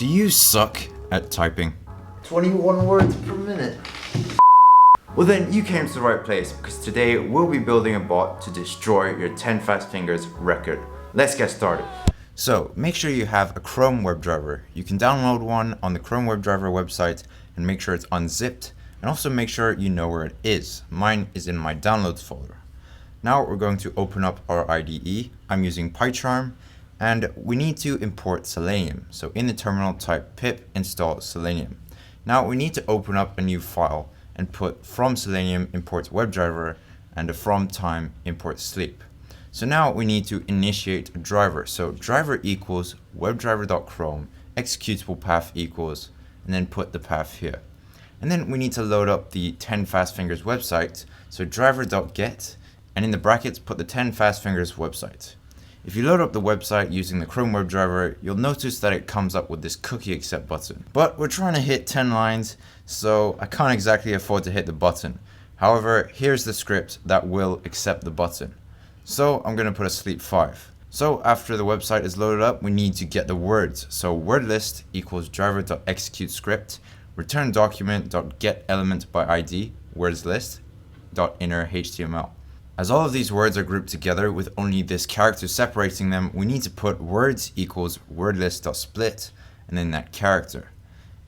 Do you suck at typing? 21 words per minute. Well then, you came to the right place, because today we'll be building a bot to destroy your 10 fast fingers record. Let's get started. So make sure you have a Chrome WebDriver. You can download one on the Chrome WebDriver website and make sure it's unzipped, and also make sure you know where it is. Mine is in my downloads folder. Now we're going to open up our IDE. I'm using PyCharm, and we need to import Selenium. So in the terminal, type pip install Selenium. Now we need to open up a new file and put from Selenium import WebDriver and a from time import sleep. So now we need to initiate a driver. So driver equals webdriver.chrome, executable path equals, and then put the path here. And then we need to load up the 10 fast fingers website. So driver.get, and in the brackets put the 10 fast fingers website. If you load up the website using the Chrome WebDriver, you'll notice that it comes up with this cookie accept button. But we're trying to hit 10 lines, so I can't exactly afford to hit the button. However, here's the script that will accept the button. So I'm going to put a sleep 5. So after the website is loaded up, we need to get the words. So word list equals driver.execute script, return document.get element by ID, words list, .inner HTML. As all of these words are grouped together with only this character separating them, we need to put words equals wordlist.split and then that character.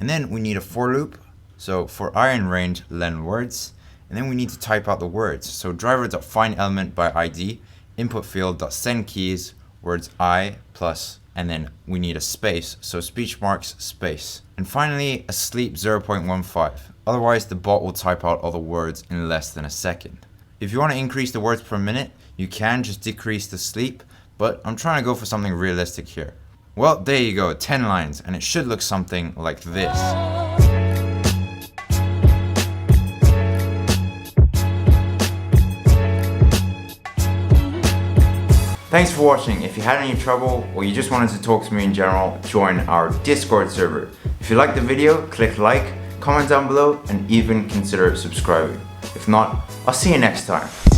And then we need a for loop. So for I in range, len words. And then we need to type out the words. So driver.find element by ID, input field.send keys, words I plus, and then we need a space. So speech marks space. And finally a sleep 0.15. Otherwise the bot will type out all the words in less than a second. If you want to increase the words per minute, you can just decrease the sleep, but I'm trying to go for something realistic here. Well, there you go, 10 lines, and it should look something like this. Thanks for watching. If you had any trouble or you just wanted to talk to me in general, join our Discord server. If you liked the video, click like, comment down below, and even consider subscribing. If not, I'll see you next time.